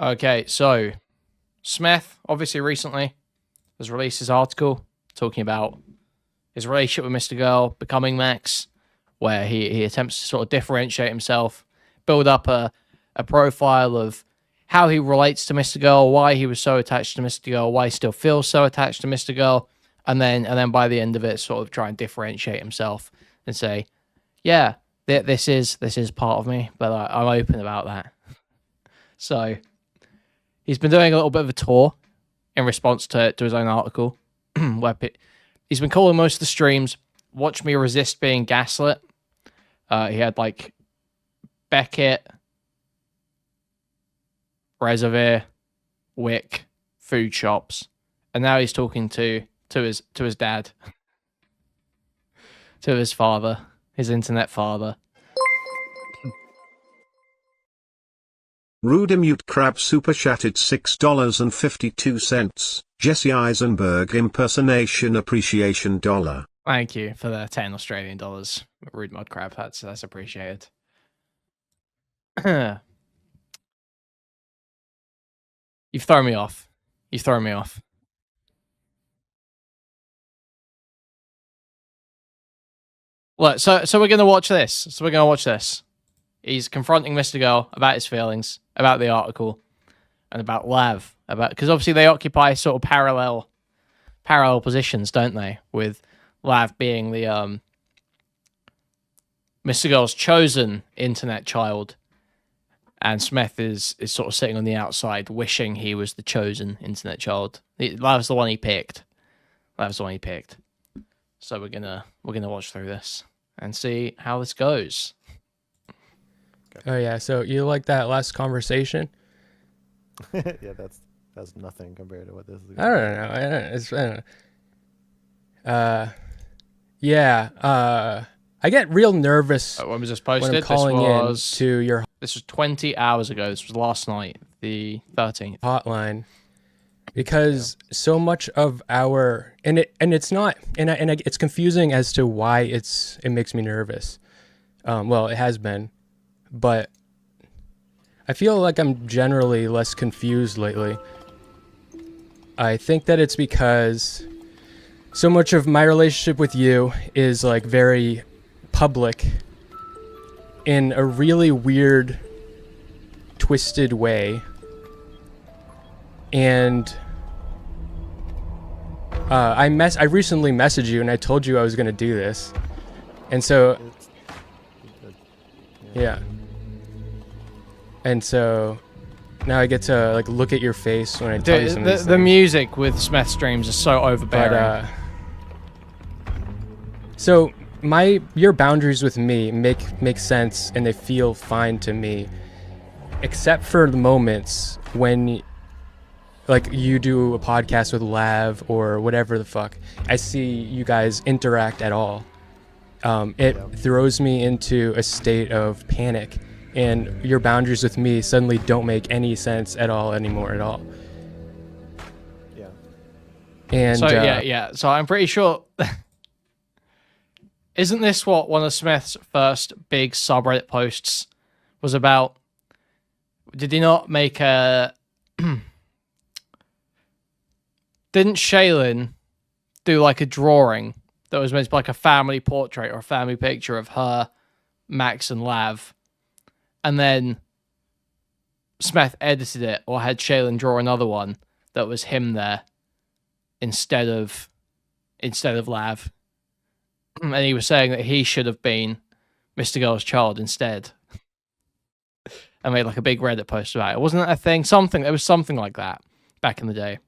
Okay, so Smith obviously recently has released his article talking about his relationship with Mr. Girl, becoming Max, where he attempts to sort of differentiate himself, build up a profile of how he relates to Mr. Girl, why he was so attached to Mr. Girl, why he still feels so attached to Mr. Girl, and then by the end of it, sort of try and differentiate himself and say, yeah, this is part of me, but I'm open about that. So he's been doing a little bit of a tour in response to his own article, where he's been calling most of the streams "Watch Me Resist Being Gaslit." He had like Beckett, Reservoir, Wick, food shops, and now he's talking to his dad, to his father, his internet father. Rudimute Crab Super Chatted $6.52. Jesse Eisenberg Impersonation Appreciation $. Thank you for the 10 Australian dollars. Rude Mud Crab, that's appreciated. You've thrown me off. You've thrown me off. Look, so we're gonna watch this. He's confronting Mr. Girl about his feelings, about the article, and about Lav. Because obviously they occupy sort of parallel positions, don't they? With Lav being the Mr. Girl's chosen internet child, and Smith is sort of sitting on the outside, wishing he was the chosen internet child. Lav's the one he picked. So we're gonna watch through this and see how this goes. Oh yeah, so you like that last conversation? Yeah, that's nothing compared to what this is. I don't know. Yeah. I get real nervous When was this posted? when I'm calling in to your This was 20 hours ago. This was last night, the 13th. hotline, because so much of our it's confusing as to why it makes me nervous. Well, it has been, but I feel like I'm generally less confused lately. I think that it's because so much of my relationship with you is like very public in a really weird, twisted way. And I recently messaged you and I told you I was going to do this. And so yeah. And so now I get to like look at your face when I tell you some of these the things. music with Smith streams is so overbearing. So your boundaries with me make sense and they feel fine to me, except for the moments when like you do a podcast with Lav or whatever the fuck. I see you guys interact at all. It throws me into a state of panic, and your boundaries with me suddenly don't make any sense at all anymore at all. Yeah. And So yeah. So I'm pretty sure. Isn't this what one of Smith's first big subreddit posts was about? Did he not make a? Didn't Shaylin do like a drawing that was meant to be like a family portrait or a family picture of her, Max, and Lav, and then Smith edited it or had Shaylin draw another one that was him there instead of Lav, and he was saying that he should have been Mr. Girl's child instead. I made like a big Reddit post about it. Wasn't that a thing? There was something like that back in the day.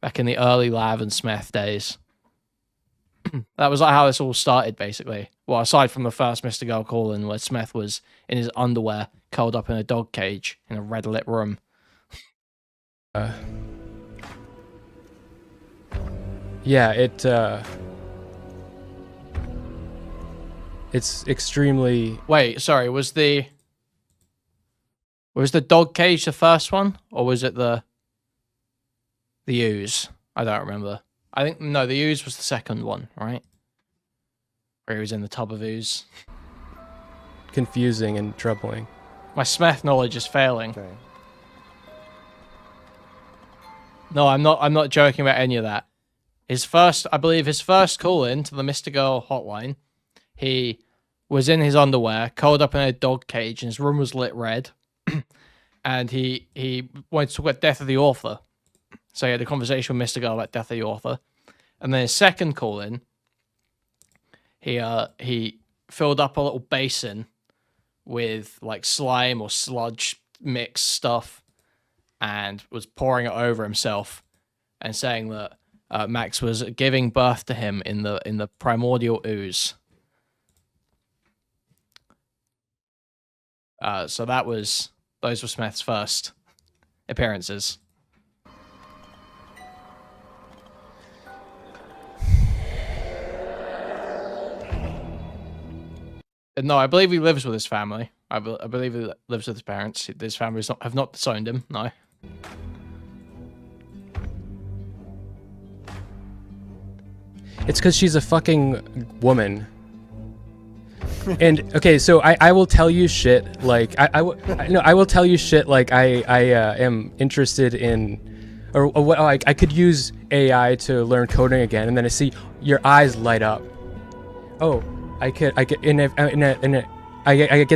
Back in the early Lav and Smith days. That was like how this all started, basically. Well, aside from the first Mr. Girl call-in where Smith was in his underwear, curled up in a dog cage in a red-lit room. Yeah, it's extremely... Wait, sorry, was the dog cage the first one? Or was it the ooze? I don't remember. I think, no, the ooze was the second one, right? Where he was in the tub of ooze. confusing and troubling. My Smith knowledge is failing. Okay. No, I'm not. I'm not joking about any of that. I believe his first call in to the Mr. Girl hotline, he was in his underwear, curled up in a dog cage, and his room was lit red. And he wanted to talk about death of the author. So he had a conversation with Mr. Girl about death of the author. And then his second call in, he filled up a little basin with like slime or sludge mixed stuff and was pouring it over himself and saying that Max was giving birth to him in the primordial ooze. So those were Smith's first appearances. No, I believe he lives with his family. I believe he lives with his parents. His family have not disowned him. No. It's because she's a fucking woman. And okay, so I will tell you shit like I will tell you shit like I am interested in, or what I could use AI to learn coding again, and then I see your eyes light up. Oh, I get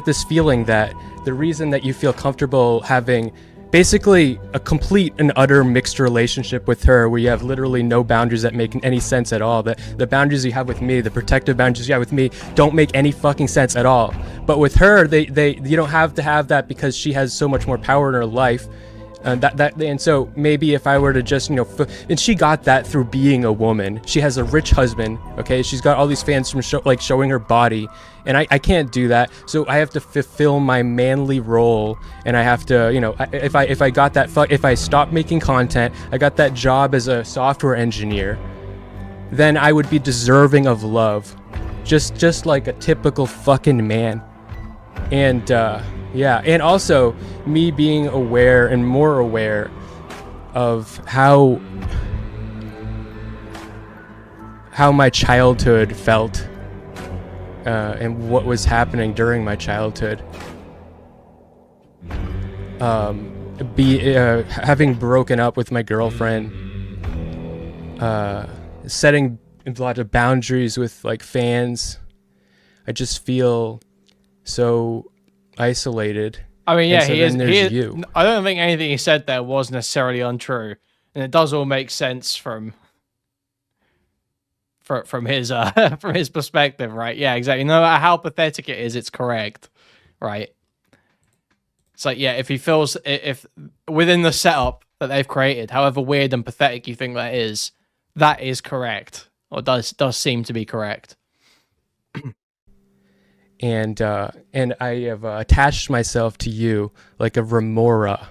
this feeling that the reason that you feel comfortable having basically a complete and utter mixed relationship with her, where you have literally no boundaries that make any sense at all. The boundaries you have with me, the protective boundaries you have with me, don't make any fucking sense at all. But with her, you don't have to have that because she has so much more power in her life. And so maybe if I were to just, and she got that through being a woman. She has a rich husband, okay? She's got all these fans from showing her body, and I can't do that. So I have to fulfill my manly role, and I have to, if I stopped making content, I got that job as a software engineer, then I would be deserving of love, just like a typical fucking man. And yeah, and also me being aware and more aware of how my childhood felt and what was happening during my childhood. Having broken up with my girlfriend, setting a lot of boundaries with like fans, I just feel so isolated. I mean, yeah, so he is. You. I don't think anything he said there was necessarily untrue, and it does all make sense from his from his perspective, right? Yeah, exactly. No matter how pathetic it is, it's correct, right? It's like, yeah, if he feels if within the setup that they've created, however weird and pathetic you think that is correct, or does seem to be correct. And I have attached myself to you like a remora.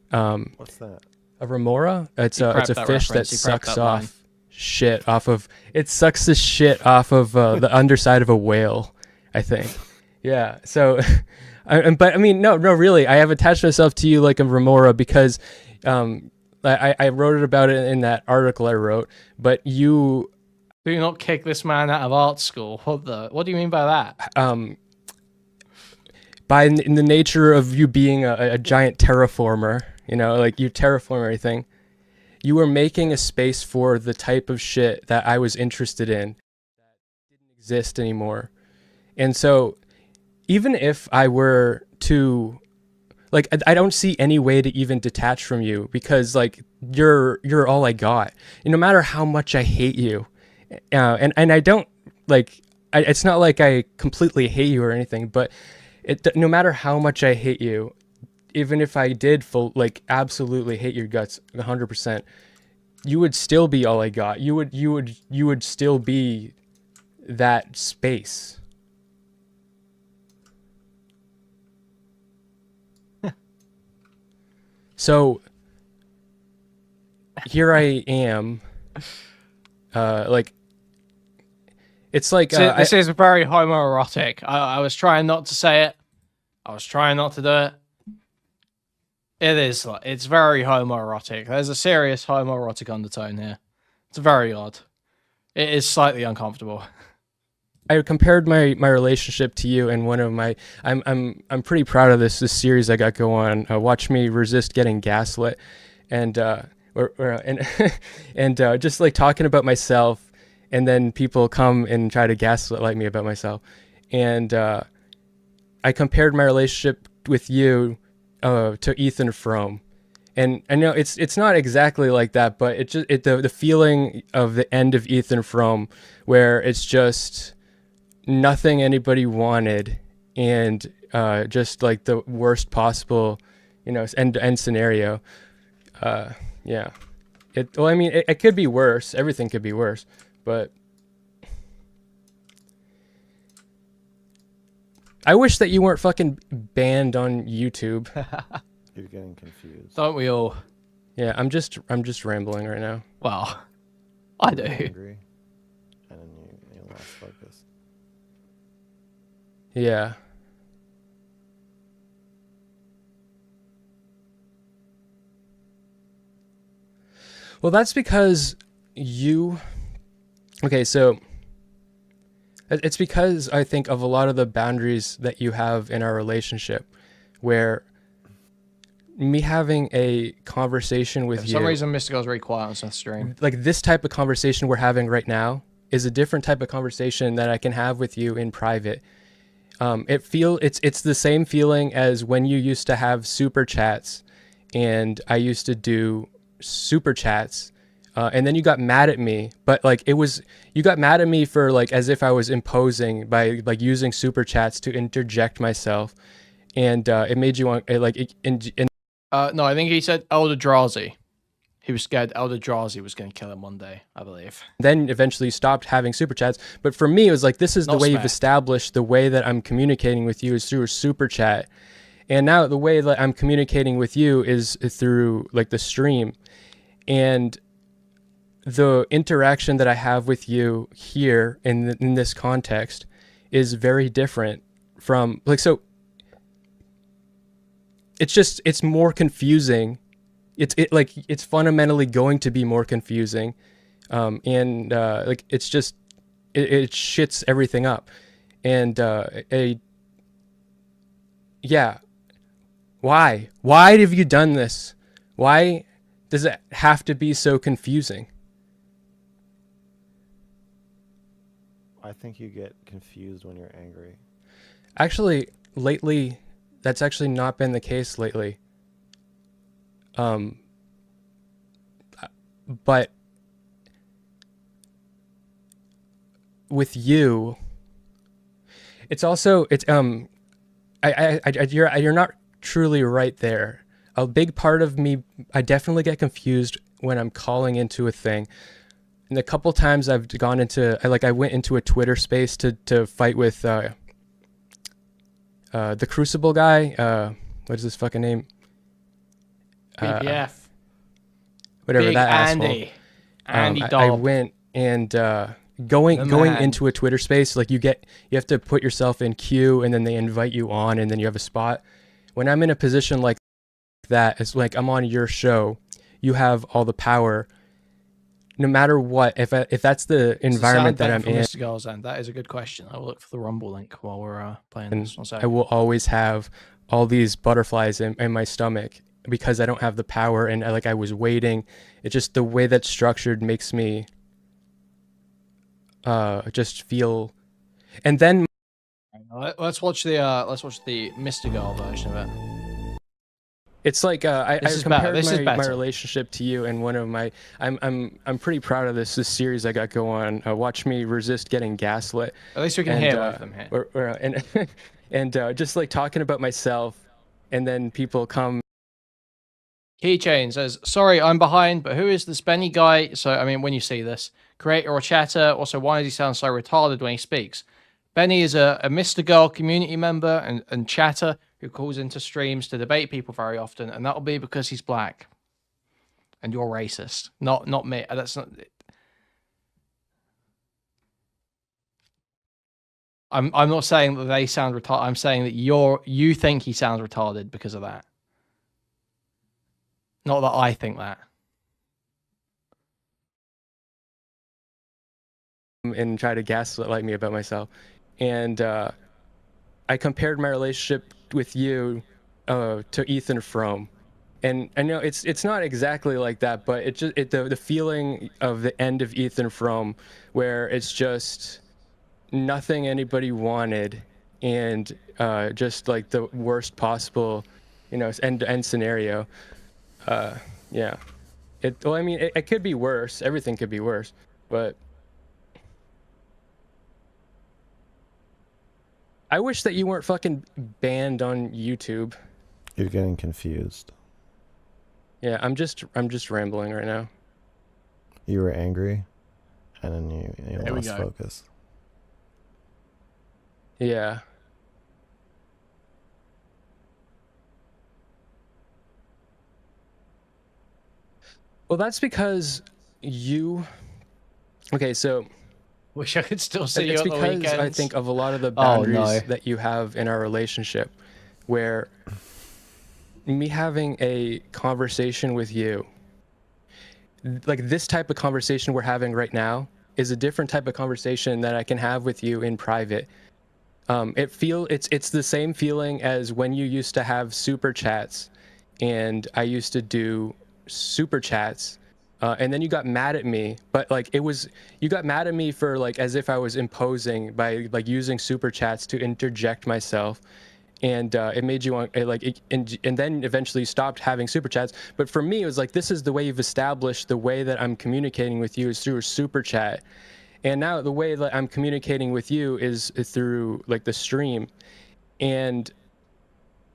What's that? A remora? It's a fish that sucks off shit off of. It sucks the shit off of the underside of a whale, I think. Yeah. So, but I mean, no, really, I have attached myself to you like a remora because I wrote about it in that article I wrote. But you. Do not kick this man out of art school. What do you mean by that? In the nature of you being a giant terraformer, like you terraform everything, you were making a space for the type of shit that I was interested in that didn't exist anymore. And so even if I were to, like, I don't see any way to even detach from you because like you're all I got. And no matter how much I hate you, and I don't like. It's not like I completely hate you or anything, but no matter how much I hate you, even if I did absolutely hate your guts 100%, you would still be all I got. You would still be that space. So here I am, it's like this is very homoerotic. I was trying not to say it. I was trying not to do it. It is. It's very homoerotic. There's a serious homoerotic undertone here. It's very odd. It is slightly uncomfortable. I compared my relationship to you, and one of my I'm pretty proud of this series I got going on. Watch Me Resist Getting Gaslit, and and and just like talking about myself, and then people come and try to gaslight me about myself, and I compared my relationship with you to Ethan Frome. And I know it's not exactly like that, but the feeling of the end of Ethan Frome, where it's just nothing anybody wanted, and just like the worst possible, end scenario. Yeah. Well, I mean, it could be worse. Everything could be worse, but I wish that you weren't fucking banned on YouTube. You're getting confused. Don't we all? Yeah, I'm just rambling right now. Well, I do. You're angry, and then you lost focus. Yeah. Well, that's because okay, so it's because I think of a lot of the boundaries that you have in our relationship, where me having a conversation with For you, some reason, Mr. Girl's very quiet on Seth's stream. like this type of conversation we're having right now is a different type of conversation that I can have with you in private. It's the same feeling as when you used to have super chats, and I used to do super chats, and then you got mad at me, but like you got mad at me for like as if I was imposing by like using super chats to interject myself, and it made you want No, I think he said Eldrazi. He was scared Eldrazi was going to kill him one day, I believe. then eventually stopped having super chats. But for me, it was like, this is the Not way you've fair. established the way that I'm communicating with you is through a super chat. And now the way that I'm communicating with you is through like the stream. And the interaction that I have with you here in this context is very different from like, so it's more confusing. It's fundamentally going to be more confusing. And like, it's just, it shits everything up. And yeah. Why have you done this? Why does it have to be so confusing? I think you get confused when you're angry. Actually, lately, that's actually not been the case lately. But with you, it's also, you're not truly right there. A big part of me, I definitely get confused when I'm calling into a thing. And a couple times I've gone into, I went into a Twitter space to fight with the Crucible guy. What is his fucking name? BPF. Whatever, Big that Andy. asshole. Andy I Dobb. went and going man. into a Twitter space, like you have to put yourself in queue, and then they invite you on, and then you have a spot. When I'm in a position like that, it's like I'm on your show. You have all the power. No matter what, if that's the environment that I'm in, Mr. Girl's end. That is a good question. I will look for the Rumble link while we're playing this. One I second. will always have all these butterflies in my stomach because I don't have the power, and I was waiting. It's just the way that's structured makes me just feel. And then Let's watch the Mr. Girl version of it. it's like I This is better. compared This is my better. relationship to you, and one of my I'm pretty proud of this series I got going. Watch me resist getting gaslit. At least we can hear both of them here. And just like talking about myself, and then people come. Keychain says, sorry, I'm behind, but who is this Benny guy? So, I mean, when you see this, creator or chatter, also, why does he sound so retarded when he speaks? Benny is a Mr. Girl community member and chatter who calls into streams to debate people very often, and that'll be because he's black. And you're racist. Not me. That's not... I'm not saying that they sound retarded. I'm saying that you think he sounds retarded because of that. Not that I think that. And try to gaslight me about myself. And I compared my relationship with you to Ethan Frome. And I know it's not exactly like that, but the feeling of the end of Ethan Frome, where it's just nothing anybody wanted, and just like the worst possible, end scenario. Yeah. Well, I mean, it could be worse. Everything could be worse, but I wish that you weren't fucking banned on YouTube. You're getting confused. Yeah, I'm just rambling right now. You were angry, and then you There we lost go. focus. Yeah. Well, that's because you. Okay, so Wish I could still see you it's at the because weekends. I think of a lot of the Oh, boundaries no. that you have in our relationship, where me having a conversation with you, like this type of conversation we're having right now, is a different type of conversation that I can have with you in private. It's the same feeling as when you used to have super chats, and I used to do super chats, and then you got mad at me, but like you got mad at me for like as if I was imposing by like using super chats to interject myself, and it made you want and then eventually stopped having super chats. But for me, it was like, this is the way you've established the way that I'm communicating with you is through a super chat. And now the way that I'm communicating with you is through like the stream. And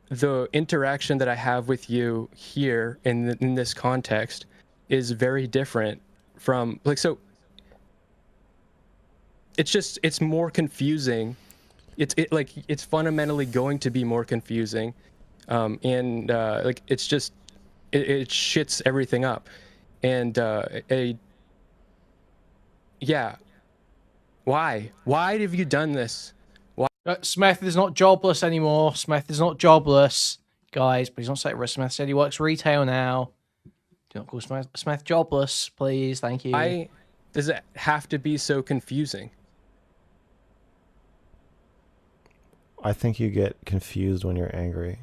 the interaction that I have with you here in this context is very different from like, so it's more confusing. It's fundamentally going to be more confusing. And like it's just it shits everything up. And yeah. Why have you done this? Smith is not jobless anymore. Smith is not jobless. Guys, please don't say it. Smith said he works retail now. Do not call Smith jobless, please. Thank you. Why does it have to be so confusing? I think you get confused when you're angry.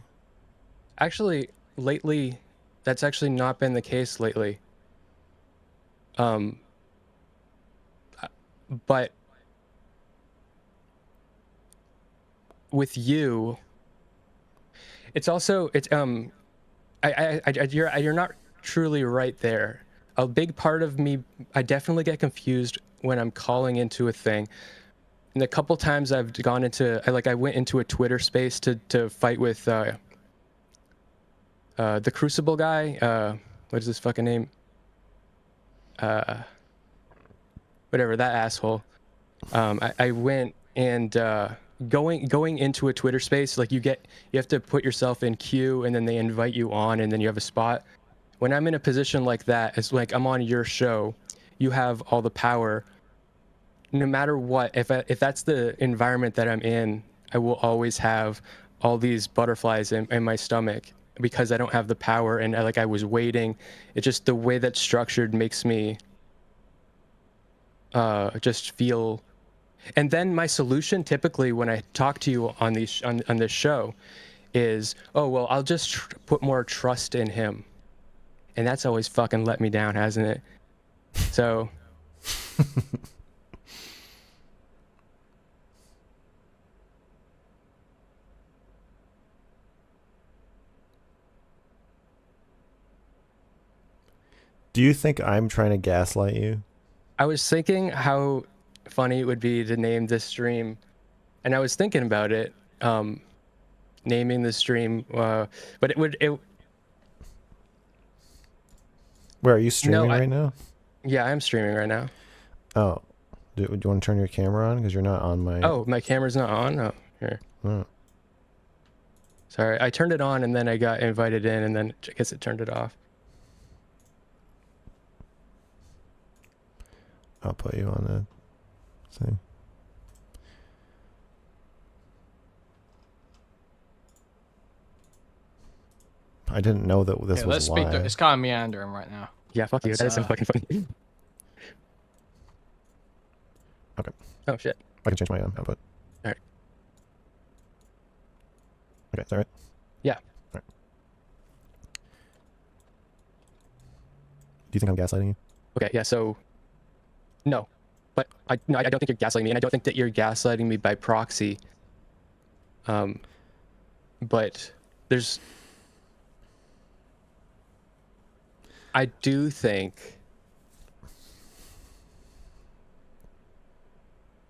Actually, lately, that's actually not been the case lately. But with you, you're not truly right there. A big part of me, I definitely get confused when I'm calling into a thing. And a couple times I've gone into, I went into a Twitter space to fight with the Crucible guy. What is his fucking name? Whatever, that asshole. I went and going into a Twitter space, like you have to put yourself in queue, and then they invite you on, and then you have a spot. When I'm in a position like that, it's like I'm on your show, you have all the power. No matter what, if that's the environment that I'm in, I will always have all these butterflies in my stomach because I don't have the power, and I was waiting. It's just the way that's structured makes me just feel. And then my solution, typically when I talk to you on on this show, is, oh well, I'll just put more trust in him, and that's always fucking let me down, hasn't it? So. Do you think I'm trying to gaslight you? I was thinking how funny it would be to name this stream, and I was thinking about it, naming the stream, but it. Where are you streaming No, right now? Yeah, I'm streaming right now. Oh, do you want to turn your camera on? Because you're not on my. Oh, my camera's not on? Oh, here. Oh. Sorry, I turned it on and then I got invited in, and then I guess it turned it off. I'll put you on the thing. I didn't know that this was live. It's kind of meandering right now. Yeah, fuck you. That is so fucking funny. Okay. Oh, shit. I can change my output. All right. Okay, is that right? Yeah. All right. you think I'm gaslighting you? Okay, yeah, so no. But I don't think you're gaslighting me, and I don't think that you're gaslighting me by proxy. But there's I do think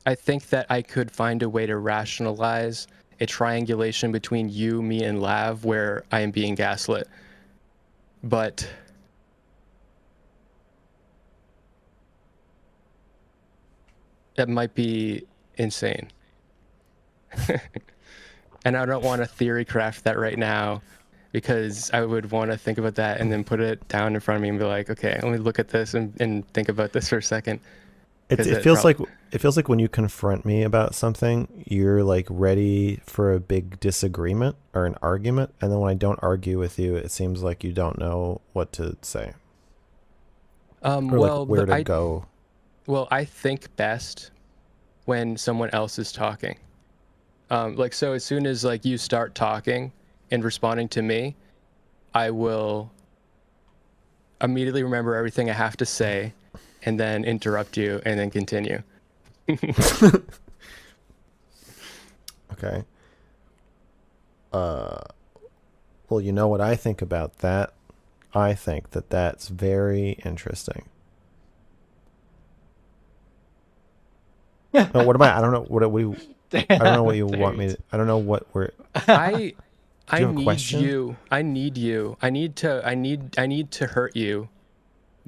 that I could find a way to rationalize a triangulation between you, me, and Lav where I am being gaslit. But that might be insane. And I don't want to theory craft that right now, because I would want to think about that and then put it down in front of me and be like, okay, let me look at this and think about this for a second. It feels like when you confront me about something, you're like ready for a big disagreement or an argument, and then when I don't argue with you, it seems like you don't know what to say. Or Well, like where to go. Well, I think best when someone else is talking. Like, so as soon as like you start talking and responding to me, I will immediately remember everything I have to say and then interrupt you and then continue. Okay. Well, you know what I think about that? I think that that's very interesting. No, what am I? I don't know what we. I don't know what you want me to. I don't know what we're. I you have a need question? you. I need you. I need to hurt you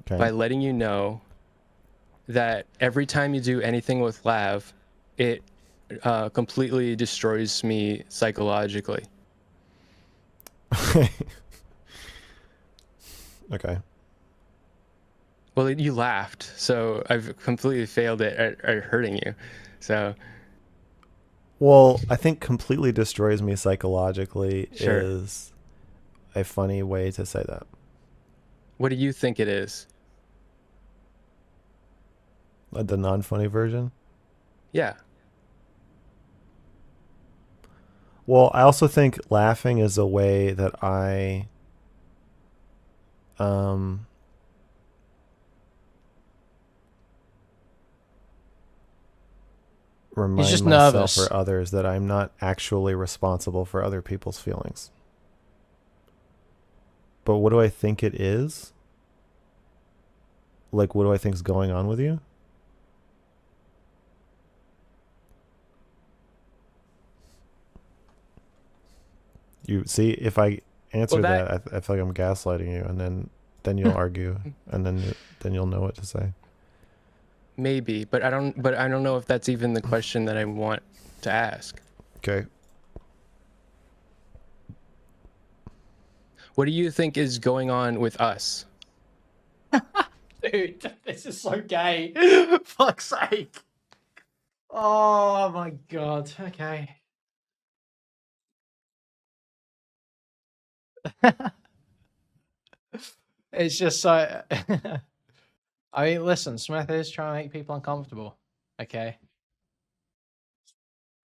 Okay. by letting you know that every time you do anything with Lav, it completely destroys me psychologically. Okay. Well, you laughed, so I've completely failed at hurting you. So, Well, I think completely destroys me psychologically Sure. is a funny way to say that. what do you think it is? The non-funny version. Yeah. Well, I also think laughing is a way that I remind just myself nervous. or others that I'm not actually responsible for other people's feelings. But what do I think it is? Like, what do I think is going on with you? You see, if I answer Well, that, I feel like I'm gaslighting you, and then you'll argue, and then you'll know what to say. Maybe, but I don't know if that's even the question that I want to ask. Okay. What do you think is going on with us? Dude, this is so gay. Fuck's sake. Oh my god. Okay. It's just so. I mean, listen, Smith is trying to make people uncomfortable. Okay.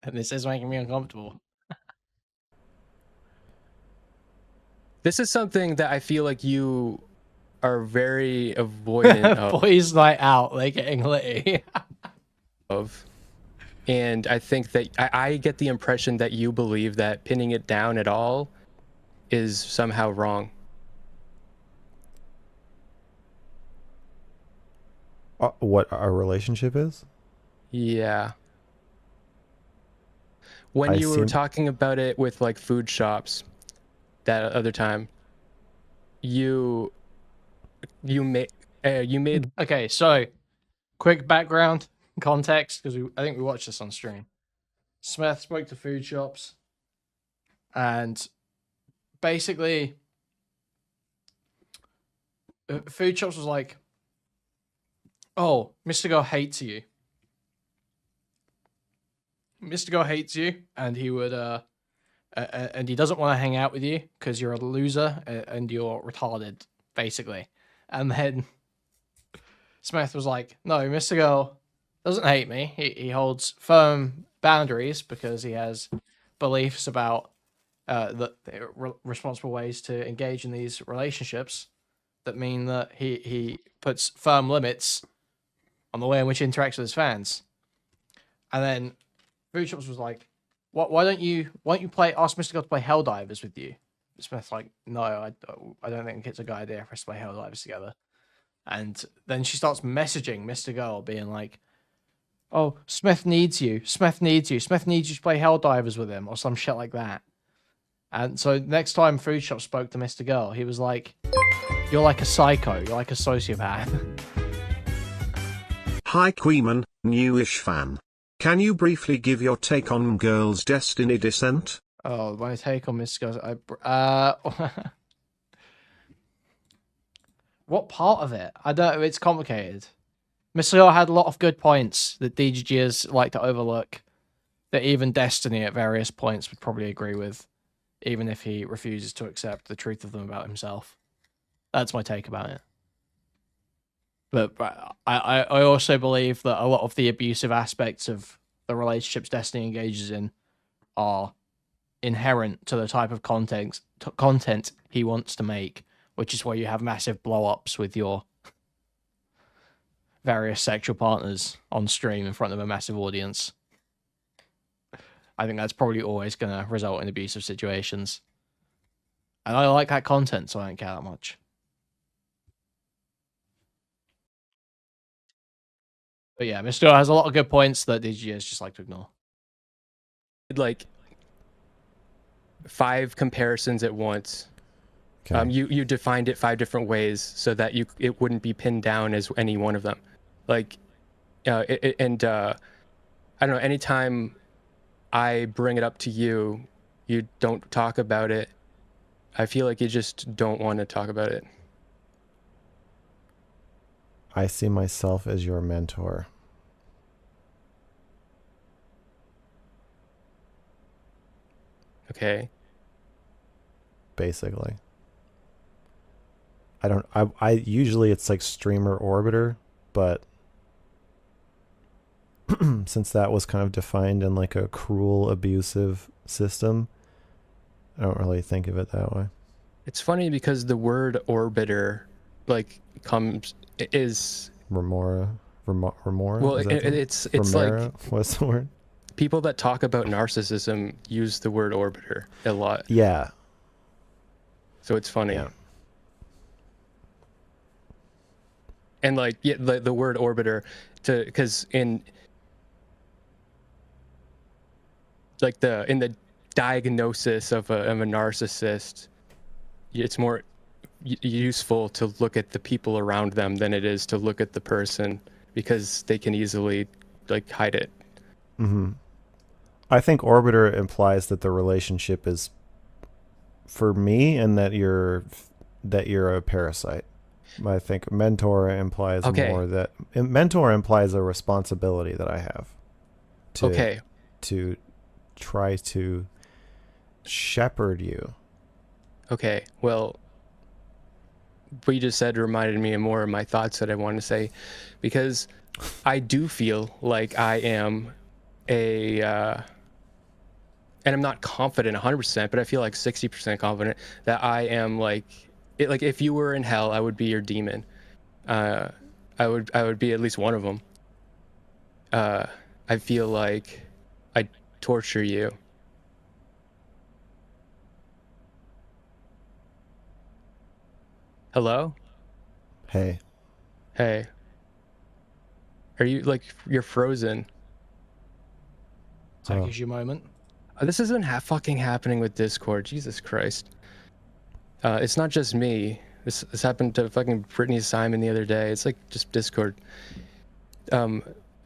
And this is making me uncomfortable. This is something that I feel like you are very avoidant Boys' night out, they're getting litty. of. And I think that I get the impression that you believe that pinning it down at all is somehow wrong. What our relationship is? Yeah. When you were talking about it with like food shops that other time, you made Okay, so quick background context, because I think we watched this on stream. Smith spoke to food shops, and basically, food shops was like, "Oh, Mr. Girl hates you. Mr. Girl hates you, and he would and he doesn't want to hang out with you because you're a loser and you're retarded, basically." And then Smith was like, "No, Mr. Girl doesn't hate me. He holds firm boundaries because he has beliefs about the responsible ways to engage in these relationships. that mean that he puts firm limits on the way in which he interacts with his fans. And then Food Shops was like, why don't you ask Mr. God to play Helldivers with you? Smith's like, no, I don't think it's a good idea for us to play Helldivers together. And then she starts messaging Mr. Girl, being like, oh, Smith needs you. Smith needs you. Smith needs you to play Helldivers with him, or some shit like that. And so next time Food Shop spoke to Mr. Girl, he was like, you're like a psycho. You're like a sociopath. Hi Kuihman, newish fan. Can you briefly give your take on Girl's Destiny descent? Oh, my take on Mr. Girl. What part of it? I don't. It's complicated. Mr. Girl had a lot of good points that DGGers like to overlook, that even Destiny at various points would probably agree with, even if he refuses to accept the truth of them about himself. That's my take about it. But I also believe that a lot of the abusive aspects of the relationships Destiny engages in are inherent to the type of content he wants to make, which is why you have massive blow-ups with your various sexual partners on stream in front of a massive audience. I think that's probably always going to result in abusive situations. And I like that content, so I don't care that much. But yeah, Mr. has a lot of good points that DGs just like to ignore. Like 5 comparisons at once. Okay. You defined it 5 different ways so that it wouldn't be pinned down as any one of them. Like, I don't know. Anytime I bring it up to you, you don't talk about it. I feel like you just don't want to talk about it. I see myself as your mentor. Okay. Basically. I usually it's like streamer orbiter, but since that was kind of defined in like a cruel, abusive system, I don't really think of it that way. It's funny because the word orbiter, like, is Remora? well, Is that it's Remera? like What's the word? people that talk about narcissism use the word orbiter a lot. Yeah. So it's funny. Yeah. And like, yeah, the word orbiter, because in the diagnosis of a narcissist, it's more useful to look at the people around them than it is to look at the person, because they can easily like hide it. Mm-hmm. I think orbiter implies that the relationship is for me and that you're a parasite. I think mentor implies more that mentor implies a responsibility that I have to try to shepherd you. Okay, well, what you just said reminded me of more of my thoughts that I wanted to say, because I do feel like I am and I'm not confident 100%, but I feel like 60% confident that I am like if you were in hell, I would be your demon. I would be at least one of them. I feel like I torture you. Hello? Hey. Hey. Are you you're frozen? Zach, is your moment. This isn't fucking happening with Discord. Jesus Christ. It's not just me. This happened to fucking Brittany Simon the other day. It's like just Discord.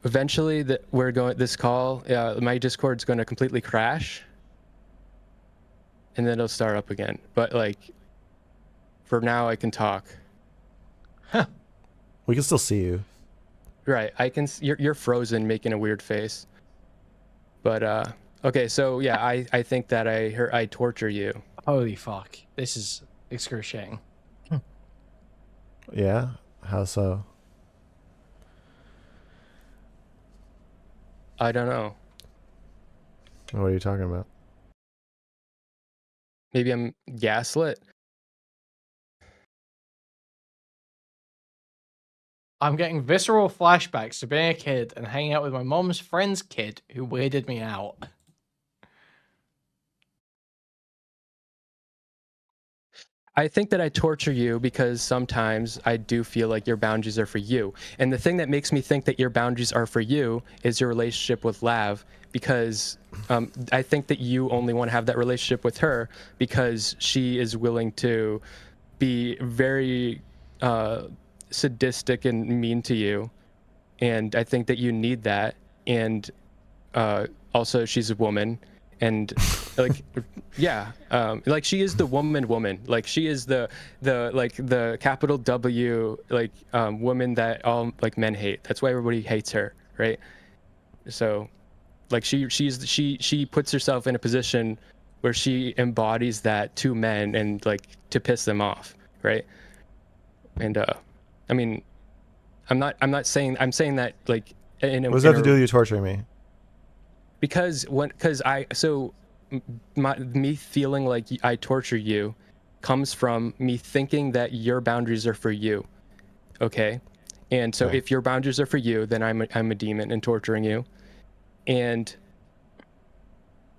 Eventually, this call, my Discord's going to completely crash, and then it'll start up again. But like, for now, I can talk. We can still see you. Right, I can. You're frozen, making a weird face. But okay, so yeah, I think that I torture you. Holy fuck, this is excruciating. Yeah? How so? I don't know. What are you talking about? Maybe I'm gaslit. I'm getting visceral flashbacks to being a kid and hanging out with my mom's friend's kid who weirded me out. I think that I torture you because sometimes I do feel like your boundaries are for you. And the thing that makes me think that your boundaries are for you is your relationship with Lav, because I think that you only want to have that relationship with her because she is willing to be very sadistic and mean to you. And I think that you need that. And also she's a woman, and like yeah, like she is the woman, like she is the like the capital W, like woman that all like men hate. That's why everybody hates her, right? So like she puts herself in a position where she embodies that to men and like to piss them off, right? And I mean, I'm saying that like in a, What does that have to do with you torturing me? because me feeling like I torture you comes from me thinking that your boundaries are for you, okay? And so Okay. if your boundaries are for you, then I'm a demon and torturing you. And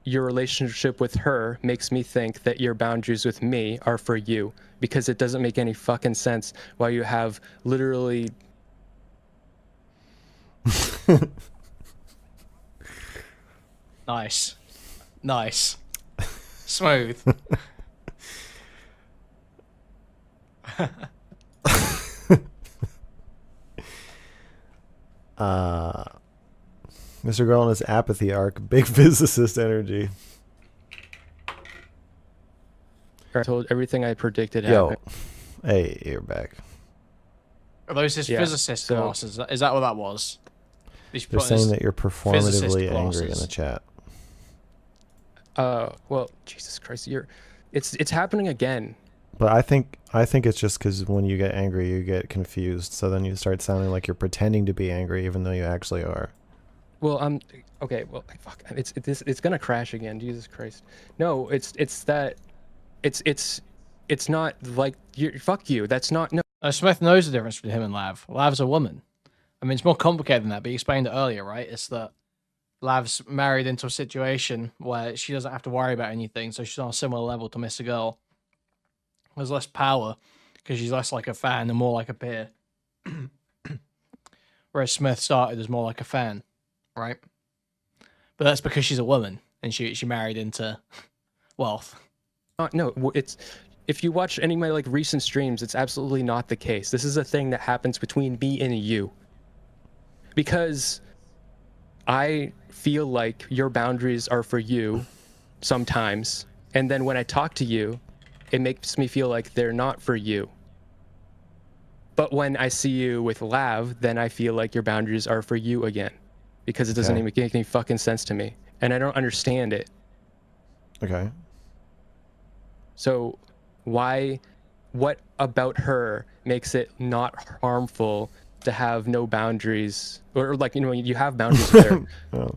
your relationship with her makes me think that your boundaries with me are for you, because it doesn't make any fucking sense why you have literally Nice. Smooth. Mr. Girl and his apathy arc, big physicist energy. I told everything I predicted Yo, happened. hey, you're back. Are those his Yeah, physicist so- glasses? Is that what that was? They're saying that you're physicist performatively angry in glasses. the chat. Well, Jesus Christ, it's happening again. But I think it's just because when you get angry, you get confused. So then you start sounding like you're pretending to be angry, even though you actually are. Well, okay. Well, fuck. It's gonna crash again. Jesus Christ. No, it's not like fuck you. That's not no. Smith knows the difference between him and Lav. Lav's a woman. I mean, it's more complicated than that, but you explained it earlier, right? It's that Lav's married into a situation where she doesn't have to worry about anything, so she's on a similar level to Mr. Girl. There's less power because she's less like a fan and more like a peer. Whereas Smith started as more like a fan, right? But that's because she's a woman and she married into wealth. No, it's if you watch any of my like recent streams, it's absolutely not the case. This is a thing that happens between me and you. Because I feel like your boundaries are for you sometimes, and then when I talk to you, it makes me feel like they're not for you. But when I see you with Lav, then I feel like your boundaries are for you again, because it doesn't even make any fucking sense to me, and I don't understand it. Okay. So what about her makes it not harmful to have no boundaries, or like, you know, you have boundaries with her. Oh.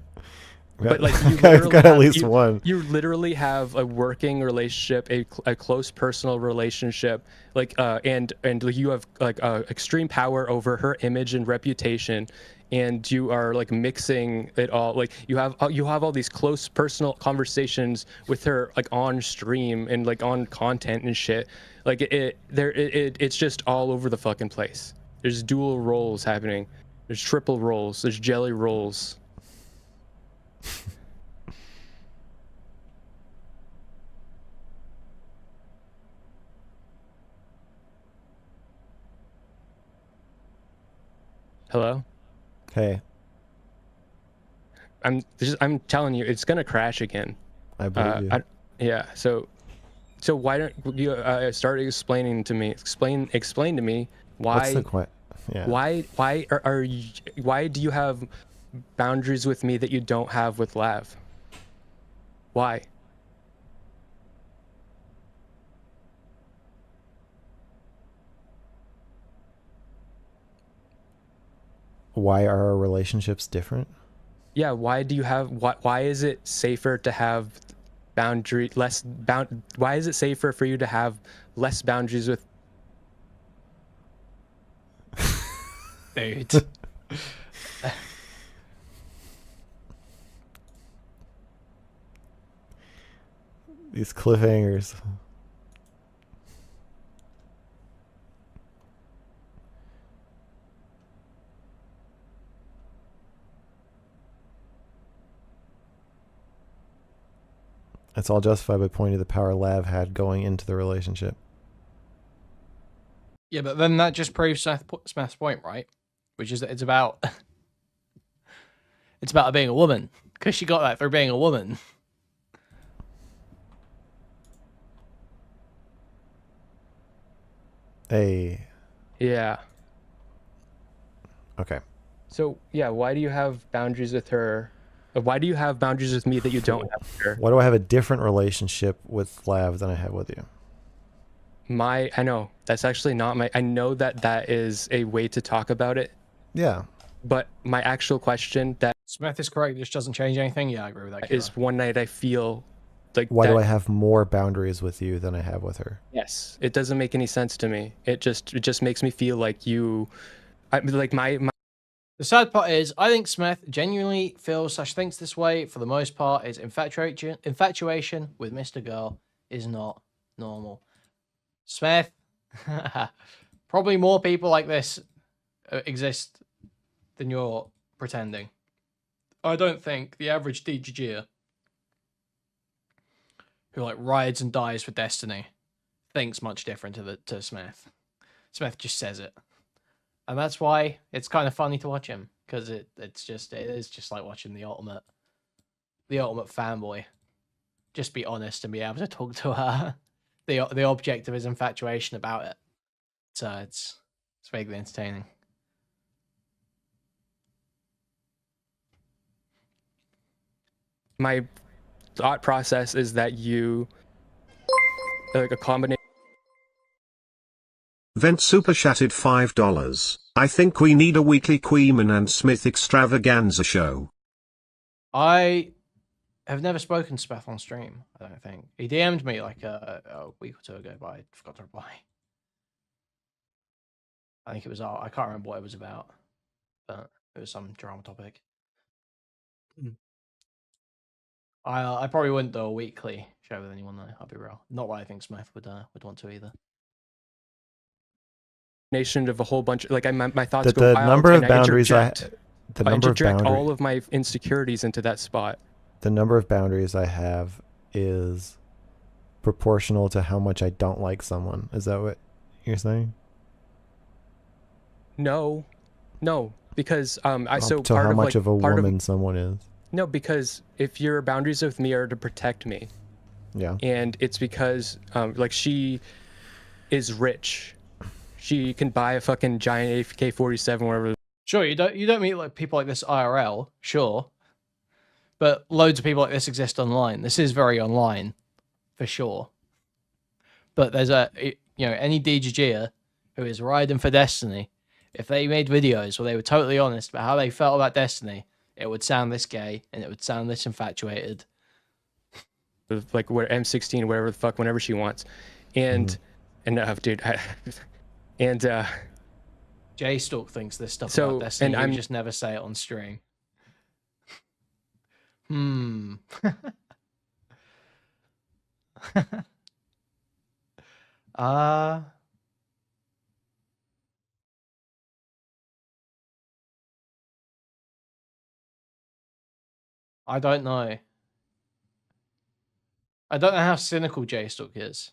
But like you I've got at least one. You literally have a working relationship, a close personal relationship, like and you have like extreme power over her image and reputation, and you are like mixing it all. Like you have all these close personal conversations with her, like on stream and like on content and shit. Like it's just all over the fucking place. There's dual roles happening. There's triple roles. There's jelly rolls. Hello? Hey, I'm telling you, it's gonna crash again. I believe you. Yeah. So why don't you start explaining to me? Explain to me why. What's the question? Yeah. Why do you have boundaries with me that you don't have with Lav? Why? Why are our relationships different? Yeah. Why do you have? Why is it safer to have Why is it safer for you to have less boundaries with? Dude. These cliffhangers. It's all justified by pointing to the power Lav had going into the relationship. Yeah, but then that just proves Smeth's point, right? Which is that it's about it's about being a woman, because she got that through being a woman. Hey. Yeah. Okay. So yeah, why do you have boundaries with her? Why do you have boundaries with me that you don't have with her? Why do I have a different relationship with Lav than I have with you? I know that's actually not my. I know that that is a way to talk about it. Yeah. But my actual question that Smith is correct. This doesn't change anything. Yeah, I agree with that. Kira. is one night I feel like why that, do I have more boundaries with you than I have with her? Yes, it doesn't make any sense to me. It just makes me feel like you, like my. The sad part is, I think Smith genuinely feels / thinks this way for the most part. Is infatuation with Mr. Girl is not normal. Smith, probably more people like this exist than you're pretending. I don't think the average DGGer who like rides and dies for Destiny thinks much different to Smith. Smith just says it. And that's why it's kind of funny to watch him, because it is just like watching the ultimate fanboy just be honest and be able to talk to her, the object of his infatuation about it. So it's vaguely entertaining. My thought process is that you like a combination. Vent super chatted $5. I think we need a weekly Kuihman and Smith extravaganza show. I have never spoken to Smith on stream, I don't think. He DM'd me like a week or two ago, but I forgot to reply. I think it was, I can't remember what it was about, but it was some drama topic. I probably wouldn't do a weekly show with anyone though, I'll be real. Not what I think Smith would want to either. Nation of a whole bunch of, like my thoughts The go wild, number of and boundaries I interject boundaries all of my insecurities into that spot. The number of boundaries I have is proportional to how much I don't like someone. Is that what you're saying? No, because So how much of a woman someone is. No, because if your boundaries with me are to protect me, yeah, and it's because like she is rich, she can buy a fucking giant AK-47 wherever. Sure, you don't meet like people like this IRL, sure, but loads of people like this exist online. This is very online, for sure. But there's any DGGer who is riding for Destiny. If they made videos where they were totally honest about how they felt about Destiny, it would sound this gay and it would sound this infatuated. Like where M16, whatever the fuck, whenever she wants, and dude, Jay Stalk thinks this stuff about Destiny. And you just never say it on stream. I don't know. I don't know how cynical Jay Stalk is.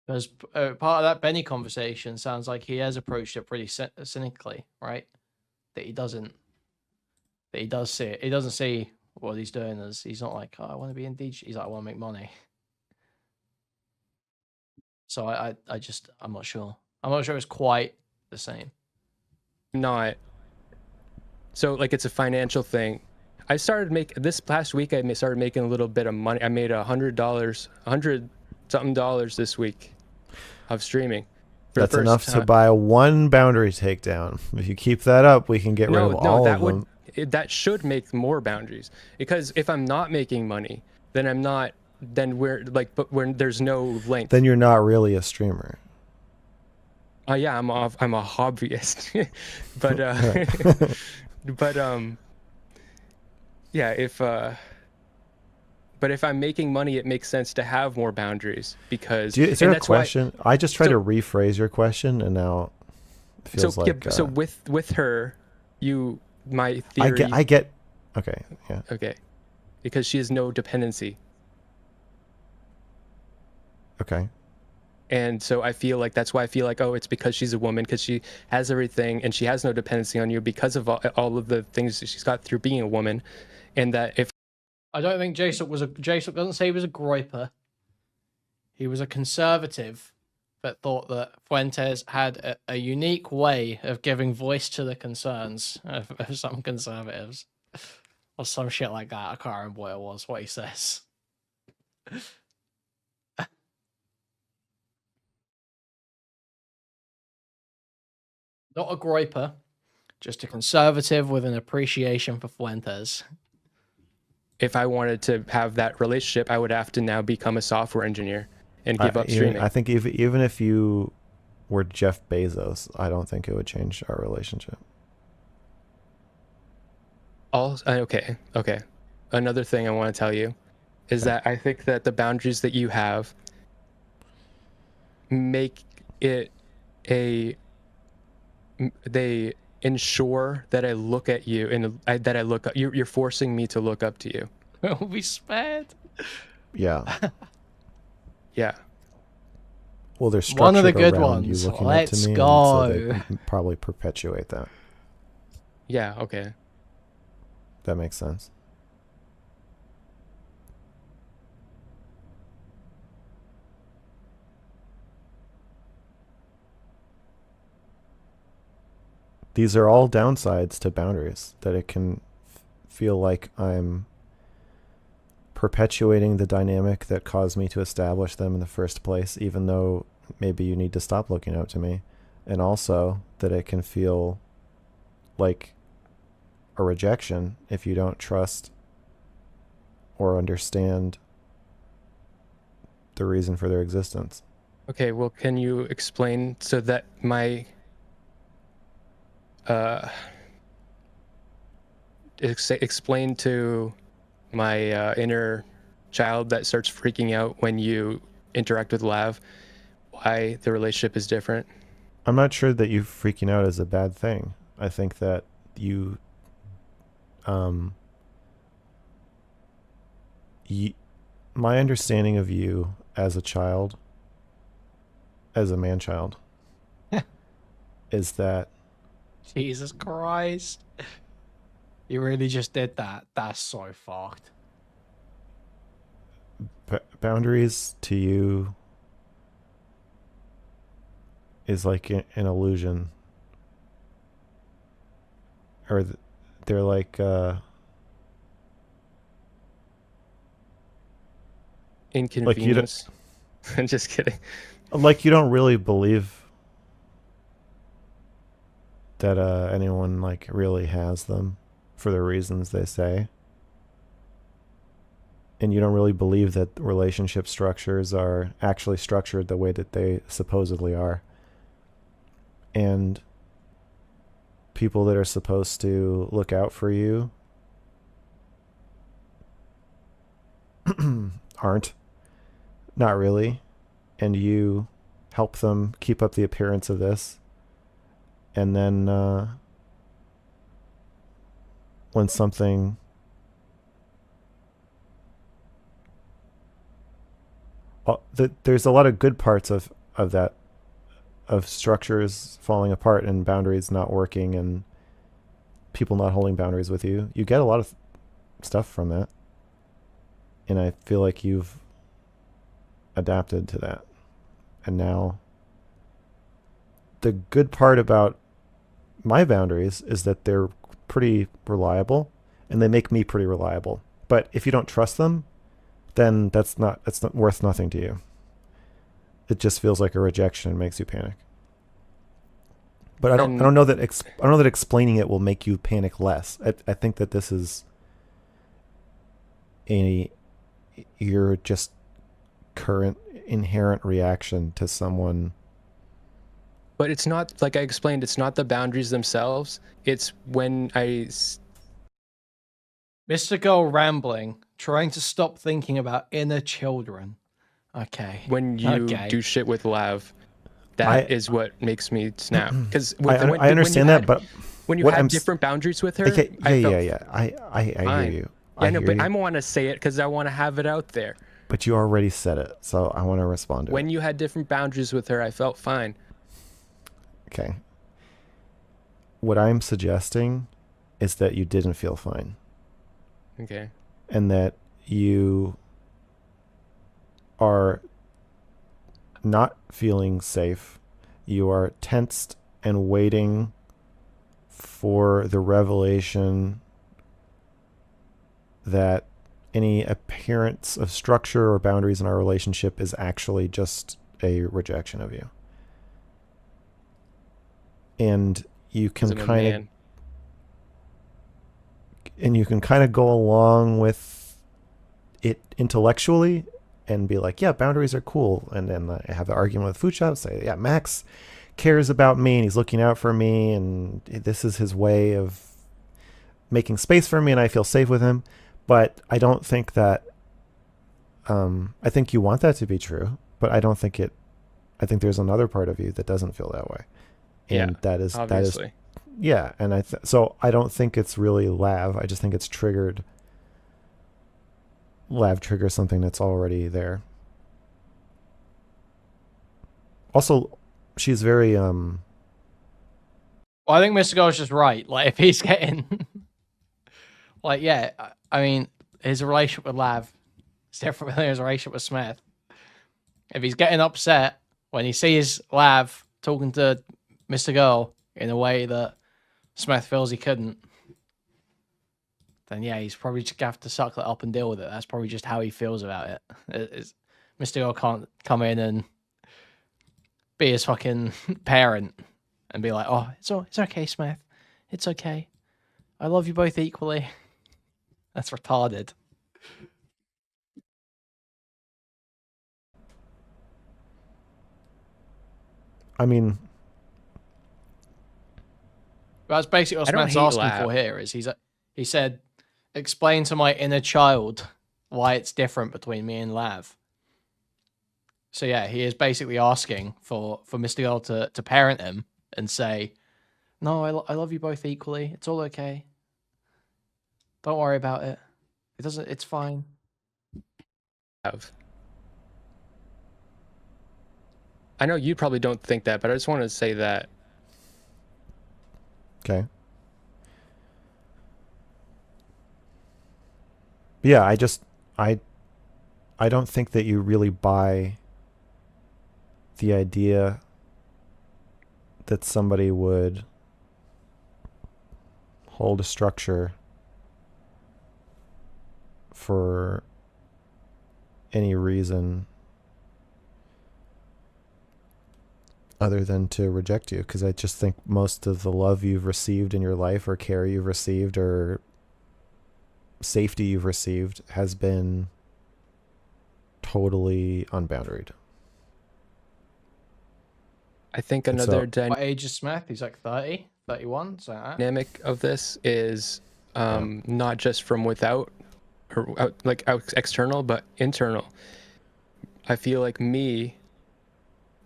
Because part of that Benny conversation sounds like he has approached it pretty cynically, right? That he does see it. He doesn't see what he's doing as, he's not like, oh, I want to be in DJ. He's like, I want to make money. So I'm not sure. I'm not sure it's quite the same. Not. So like it's a financial thing. I started this past week. I started making a little bit of money. I made $100 something this week of streaming. That's enough to buy one boundary takedown. If you keep that up, we can get rid of all of them. That should make more boundaries, because if I'm not making money, then I'm not. Then we're like, but when there's no length. Then you're not really a streamer. Yeah, I'm a hobbyist. But Right. but yeah, if but if I'm making money, it makes sense to have more boundaries because, Is there and a that's why. question? I just tried So to rephrase your question, and now it so feels yeah, like so with her, you my I get. theory, Okay, yeah, okay, because she has no dependency. okay. And so I feel like that's why I feel like, oh, it's because she's a woman, because she has everything and she has no dependency on you because of all of the things that she's got through being a woman. And that if I don't think Jason doesn't say he was a groiper. He was a conservative that thought that Fuentes had a unique way of giving voice to the concerns of some conservatives. Or some shit like that. I can't remember what it was, what he says. Not a groiper, just a conservative with an appreciation for Fuentes. if I wanted to have that relationship, I would have to now become a software engineer and give up streaming. I think even if you were Jeff Bezos, I don't think it would change our relationship. Okay. Another thing I want to tell you is Okay. that I think that the boundaries that you have make it a they ensure that I look at you and that I look up. You're forcing me to look up to you. Will be spared. Yeah. Yeah. Well, they're One of the structured good around you ones. looking up to Let's me, and so go. they probably perpetuate that. Yeah. Okay. That makes sense. These are all downsides to boundaries, that it can feel like I'm perpetuating the dynamic that caused me to establish them in the first place, even though maybe you need to stop looking up to me. And also that it can feel like a rejection if you don't trust or understand the reason for their existence. Okay. Well, can you explain so that my explain to my inner child that starts freaking out when you interact with Lav why the relationship is different? I'm not sure that you freaking out is a bad thing. I think that you, um, my understanding of you as a child, as a man child, is that Jesus Christ. You really just did that. That's so fucked. boundaries to you is like an illusion, or they're like Inconvenience. I'm just kidding. like you don't really believe that anyone like really has them for the reasons they say, and you don't really believe that relationship structures are actually structured the way that they supposedly are, and people that are supposed to look out for you aren't, not really, and you help them keep up the appearance of this, and then when something there's a lot of good parts of that, of structures falling apart and boundaries not working and people not holding boundaries with you. You get a lot of stuff from that, and I feel like you've adapted to that. And now the good part about my boundaries is that they're pretty reliable, and they make me pretty reliable. But if you don't trust them, then that's not worth nothing to you. It just feels like a rejection and makes you panic. But I don't know that I don't know that explaining it will make you panic less. I think that this is your just current inherent reaction to someone But it's not, like I explained, it's not the boundaries themselves. It's when Mr. Girl rambling, trying to stop thinking about inner children. Okay. when you Okay. do shit with Lav, that is what makes me snap. Because I understand that, but when you what had different boundaries with her, okay, I felt I hear you. Yeah, no, but I want to say it because I want to have it out there. But you already said it, so I want to respond to it. When you had different boundaries with her, I felt fine. Okay. What I'm suggesting is that you didn't feel fine. Okay. And that you are not feeling safe. You are tensed and waiting for the revelation that any appearance of structure or boundaries in our relationship is actually just a rejection of you. And you can kind of go along with it intellectually and be like, yeah, boundaries are cool. And then I have the argument with Food Shop, say, yeah, Max cares about me and he's looking out for me and this is his way of making space for me and I feel safe with him. But I don't think that, I think you want that to be true, but I don't think I think there's another part of you that doesn't feel that way. And obviously. Yeah. And so I don't think it's really Lav. I just think it's triggered. Lav triggers something that's already there. Also, she's very, Well, I think Mr. Girl's just right. Like, if he's getting, like, yeah, I mean, his relationship with Lav is different than his relationship with Smith. If he's getting upset when he sees Lav talking to Mr. Girl in a way that Smith feels he couldn't, then yeah, he's probably just gonna have to suck that up and deal with it. That's probably just how he feels about it. Mr. Girl can't come in and be his fucking parent and be like, oh, it's okay, Smith. It's okay. I love you both equally. That's retarded. I mean, that's basically what Smith's asking for here. Is he said, explain to my inner child why it's different between me and Lav. So yeah, he is basically asking for Mr. Girl to parent him and say, no, I love you both equally. It's all okay. Don't worry about it. It's fine. I know you probably don't think that, but I just want to say that. Okay. Yeah, I don't think that you really buy the idea that somebody would hold a structure for any reason other than to reject you, because I just think most of the love you've received in your life or care you've received or safety you've received has been totally unboundaried. I think another what age is Smith? He's like 30, 31, so dynamic of this is not just from without or out external, but internal. I feel like me.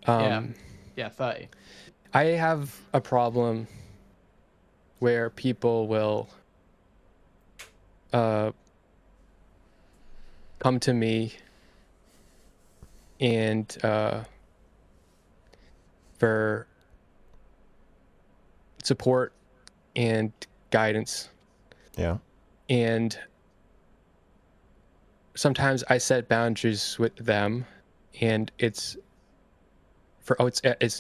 Yeah, 30. I have a problem where people will come to me and for support and guidance. Yeah. And sometimes I set boundaries with them and it's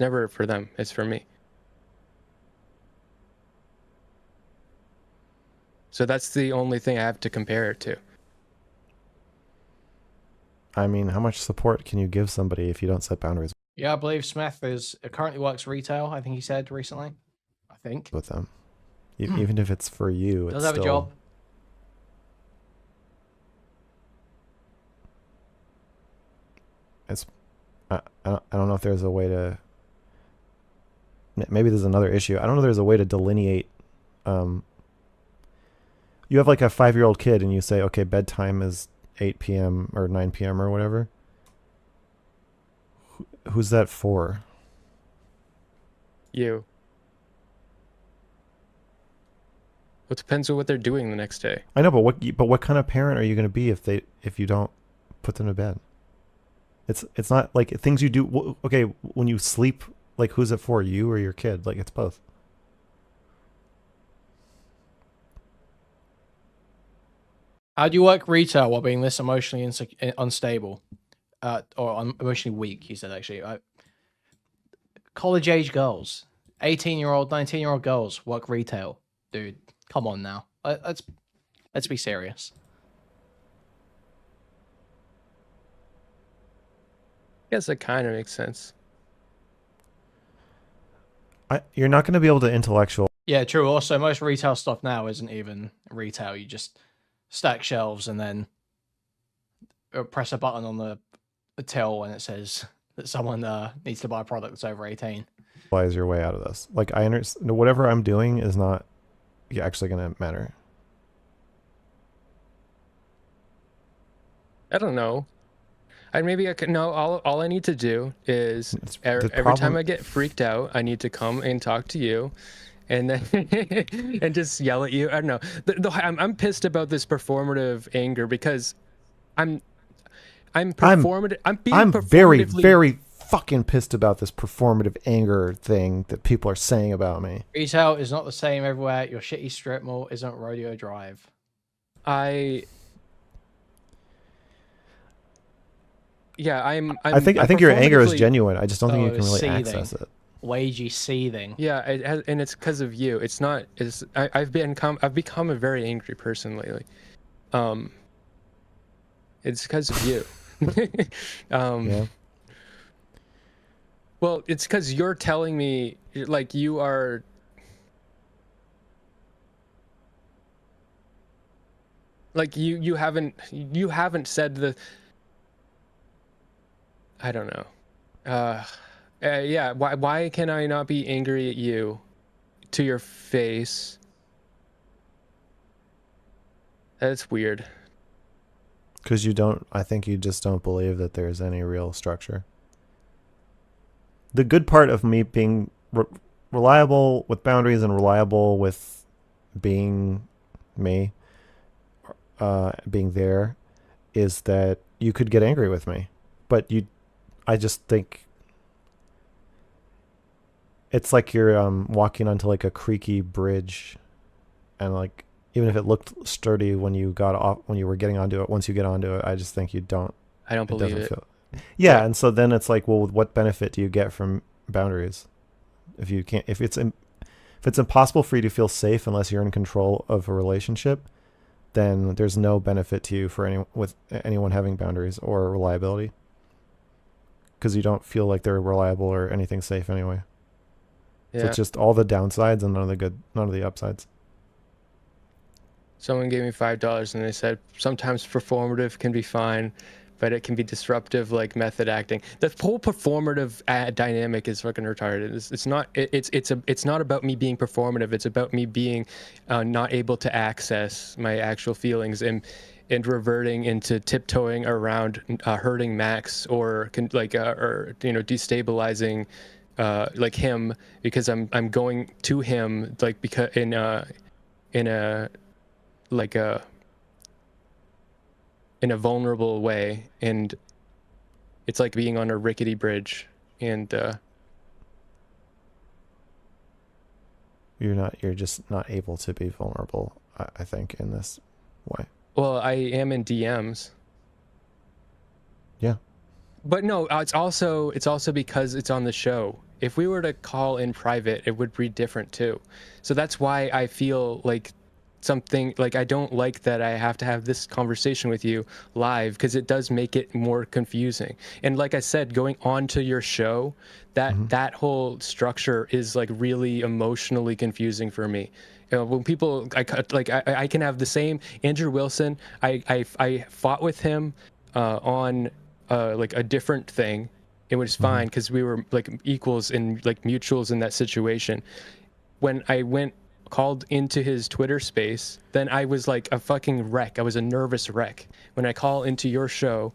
never for them, it's for me. So that's the only thing I have to compare it to. I mean, how much support can you give somebody if you don't set boundaries? Yeah, I believe Smith currently works retail, I think he said recently. I think. With them. Even if it's for you, Does have a job. I don't know if there's a way to maybe there's another issue. I don't know if there's a way to delineate. You have like a 5-year-old kid and you say, okay, bedtime is 8 p.m. or 9 p.m. or whatever. Who's that for? You. It depends on what they're doing the next day. I know, but what kind of parent are you going to be if you don't put them to bed? It's not like things you do. Okay, when you sleep, like who's it for, you or your kid? Like it's both. How do you work retail while being this emotionally unstable, or emotionally weak? You said actually. College age girls, 18-year-old, 19-year-old girls work retail. Dude, come on now. Let's be serious. I guess that kind of makes sense. You're not going to be able to intellectual. Yeah, true. Also, most retail stuff now isn't even retail. You just stack shelves and then press a button on the till and it says that someone needs to buy a product that's over 18. Your way out of this. Like I understand whatever I'm doing is not actually going to matter. I don't know. Maybe I could. No, all I need to do is every time I get freaked out, I need to come and talk to you, and then and just yell at you. I don't know. I'm pissed about this performative anger because I'm performative. I'm very, very fucking pissed about this performative anger thing that people are saying about me. Retail is not the same everywhere. Your shitty strip mall isn't Rodeo Drive. Yeah, I think your anger is genuine. I just don't think you can really seething. access it. Wagey seething. Yeah, and it's because of you. It's not. I've become a very angry person lately. It's because of you. Yeah. Well, it's because you're telling me like you are. Like you haven't said the. I don't know. Yeah. Why can I not be angry at you, to your face? That's weird. Because I think you just don't believe that there's any real structure. The good part of me being reliable with boundaries and reliable with being me, being there, is that you could get angry with me. But I just think it's like you're walking onto like a creaky bridge, and like even if it looked sturdy when you were getting onto it, once you get onto it, I just think you don't. I don't believe it. Yeah, and so then it's like, well, what benefit do you get from boundaries? If it's impossible for you to feel safe unless you're in control of a relationship, then there's no benefit to you for anyone having boundaries or reliability. Because you don't feel like they're reliable or anything safe anyway. Yeah. So it's just all the downsides and none of the upsides. Someone gave me $5 and they said sometimes performative can be fine, but it can be disruptive, like method acting. The whole performative dynamic is fucking retarded. It's not about me being performative. It's about me being not able to access my actual feelings and reverting into tiptoeing around hurting Max or destabilizing like him because I'm going to him like because in a vulnerable way, and it's like being on a rickety bridge, and you're just not able to be vulnerable, I think, in this way. Well, I am in DMs. Yeah. But no, it's also because it's on the show. If we were to call in private, it would be different too. So that's why I feel like something like I don't like that I have to have this conversation with you live, because it does make it more confusing. And like I said, going on to your show, that whole structure is like really emotionally confusing for me. You know, when people I can have the same Andrew Wilson. I fought with him on like a different thing, It was fine because we were like equals and like mutuals in that situation. When I called into his Twitter space, then I was like a fucking wreck. I was a nervous wreck. When I call into your show,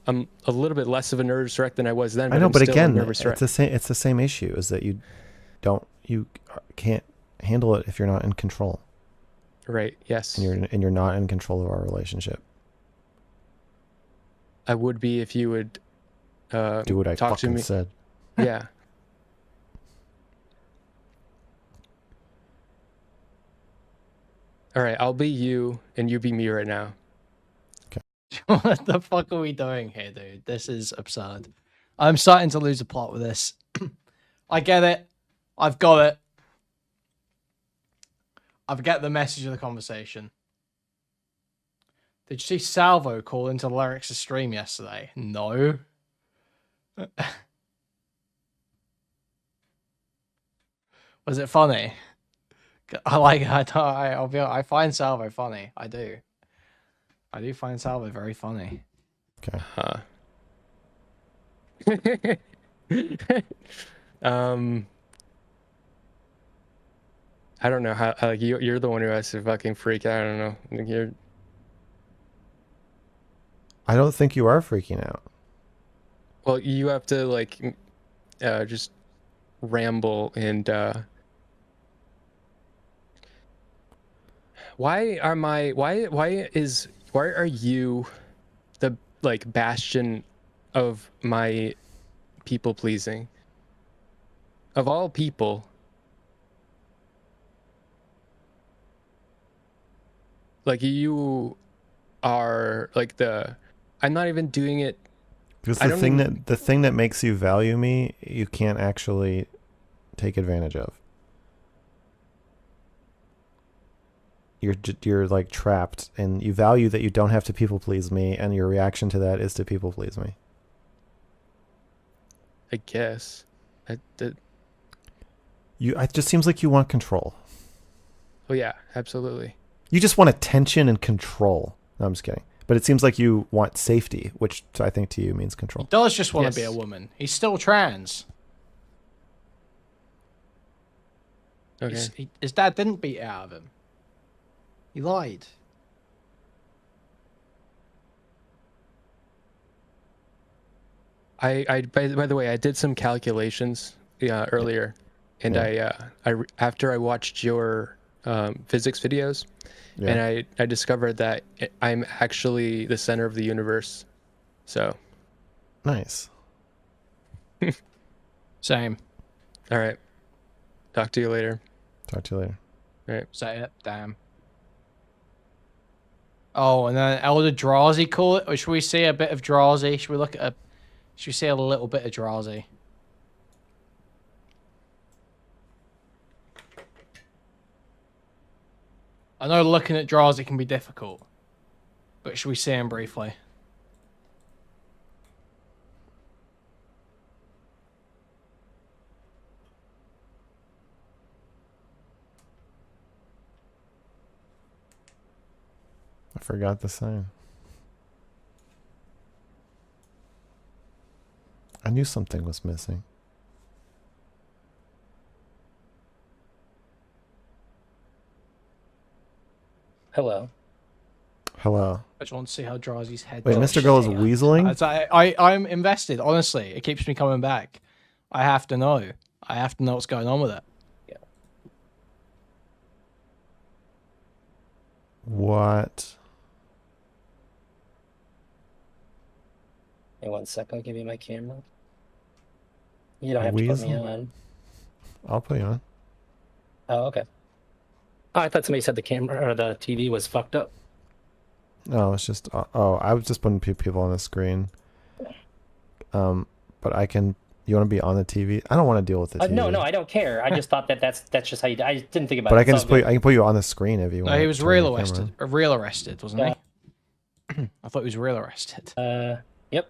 I'm a little bit less of a nervous wreck than I was then. I know, I'm but still again, a nervous wreck. it's the same issue, is that you can't handle it if you're not in control. Right. Yes. And you're not in control of our relationship. I would be if you would do what I talk to fucking me. said. Yeah. All right, I'll be you and you be me right now. What the fuck are we doing here, dude? This is absurd. I'm starting to lose the plot with this. I get it. I've got it. I've get the message of the conversation. Did you see Salvo call into Lyric's stream yesterday? No. Was it funny? I find Salvo funny. I do. I do find Salvo very funny. Okay. I don't know how like you're the one who has to fucking freak out. I don't know. I don't think you are freaking out. Well, you have to like just ramble and why are you the like bastion of my people pleasing? Of all people. Like you are like I'm not even doing it because the thing that makes you value me, you can't actually take advantage of. You're like trapped, and you value that you don't have to people please me, and your reaction to that is to people please me. I guess. It just seems like you want control. Oh yeah, absolutely. You just want attention and control. No, I'm just kidding. But it seems like you want safety, which I think to you means control. He does just want to be a woman. He's still trans. Okay. His dad didn't beat it out of him. He lied. By the way, I did some calculations earlier, and I after I watched your physics videos, and I discovered that I'm actually the center of the universe. So nice. Same. All right. Talk to you later. All right. Say it. Damn. Oh, and then Elder Drazi call it? Or should we see a bit of Drazi? Should we see a little bit of Drazi? I know looking at Drazi can be difficult, but should we see him briefly? I forgot the sign. I knew something was missing. Hello. Hello. I just want to see how Drazi's head. Wait, Mr. Girl is weaseling? I'm invested. Honestly, it keeps me coming back. I have to know. I have to know what's going on with it. Yeah. What? Hey, 1 sec. I'll give you my camera. You don't have to put me on. I'll put you on. Oh, okay. Oh, I thought somebody said the camera or the TV was fucked up. No, it's just. I was just putting people on the screen. But I can. You want to be on the TV? I don't want to deal with the TV. No, I don't care. I just thought that's just how you. I didn't think about. But it. I can just put. I can put you on the screen if you want. No, he was real arrested, wasn't he? I thought he was real arrested. Yep.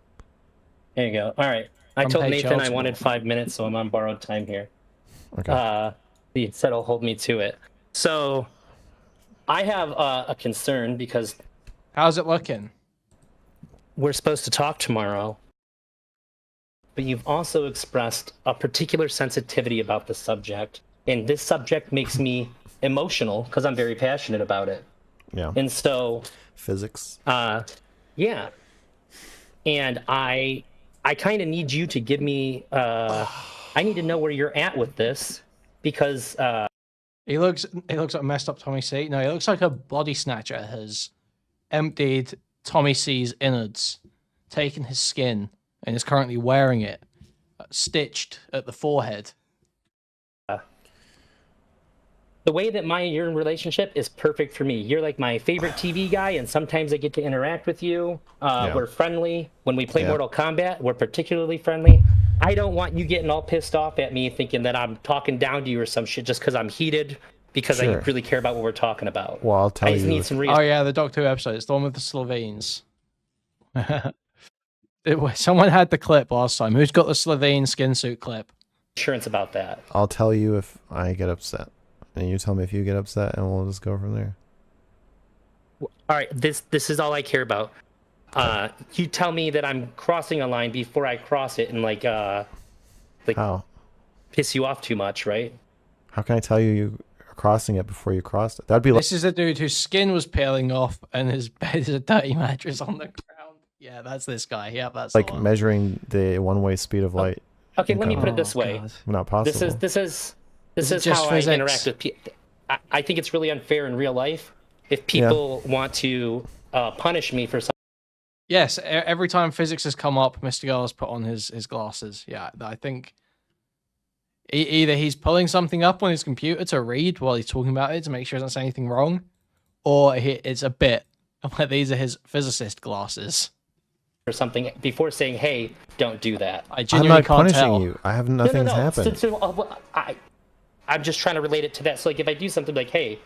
There you go. All right. I told Nathan I wanted 5 minutes, so I'm on borrowed time here. Okay. He said he'll hold me to it. So, I have a concern because. How's it looking? We're supposed to talk tomorrow. but you've also expressed a particular sensitivity about the subject. And this subject makes me emotional because I'm very passionate about it. Yeah. And so physics. Yeah. And I kind of need you to give me I need to know where you're at with this because he looks like a messed up Tommy C. No, he looks like a body snatcher has emptied Tommy C's innards, taken his skin, and is currently wearing it, stitched at the forehead. The way that your relationship is perfect for me. You're like my favorite TV guy, and sometimes I get to interact with you. We're friendly. When we play Mortal Kombat, we're particularly friendly. I don't want you getting all pissed off at me thinking that I'm talking down to you or some shit just because I'm heated because I really care about what we're talking about. Well, I'll tell you. Need some oh, yeah, the Doctor Who episode. It's the one with the Slovenes. Someone had the clip last time. Who's got the Slovene skin suit clip? Insurance about that. I'll tell you if I get upset. And you tell me if you get upset, and we'll just go from there. All right, this is all I care about. You tell me that I'm crossing a line before I cross it, and like how? Piss you off too much, right? How can I tell you are crossing it before you crossed it? That'd be like this is a dude whose skin was peeling off, and his bed is a dirty mattress on the ground. Yeah, that's this guy. Yeah, that's like measuring the one-way speed of light. Okay, let me put it this way. Not possible. This is how I interact with people. I think it's really unfair in real life if people want to punish me for something. Yes, every time physics has come up, Mr. Girl has put on his glasses. Yeah, I think either he's pulling something up on his computer to read while he's talking about it to make sure he doesn't say anything wrong, or it's a bit like these are his physicist glasses. Or something before saying, "Hey, don't do that." I'm not punishing you. I have nothing's happened. I'm just trying to relate it to that. So, like, if I do something like, "Hey,"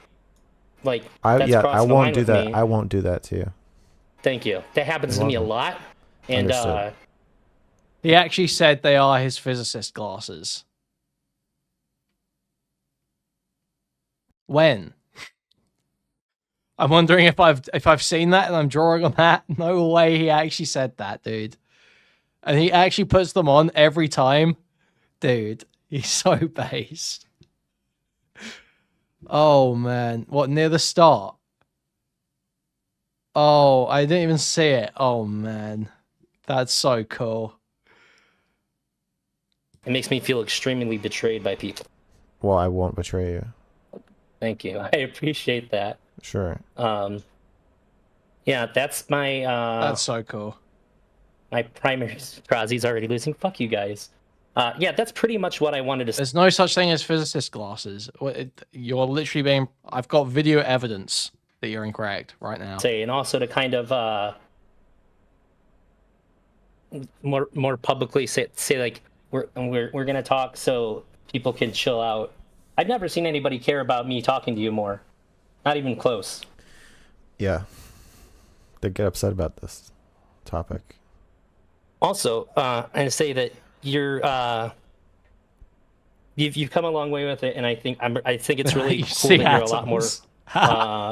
like, I won't do that. I won't do that to you. Thank you. That happens to me a lot. And he actually said they are his physicist glasses. When? I'm wondering if I've seen that and I'm drawing on that. No way he actually said that, dude. And he actually puts them on every time. Dude, he's so based. Oh, man. What, near the start? Oh, I didn't even see it. Oh, man. That's so cool. It makes me feel extremely betrayed by people. Well, I won't betray you. Thank you. I appreciate that. Sure. Yeah, that's my... that's so cool. My primary... Krozzy's already losing. Fuck you guys. Yeah, that's pretty much what I wanted to say. There's no such thing as physicist glasses. You're literally being... I've got video evidence that you're incorrect right now. And also to kind of more publicly say like we're gonna talk so people can chill out. I've never seen anybody care about me talking to you more. Not even close. Yeah. They get upset about this topic. Also, and say that you've come a long way with it, and I think it's really cool that you're a lot more.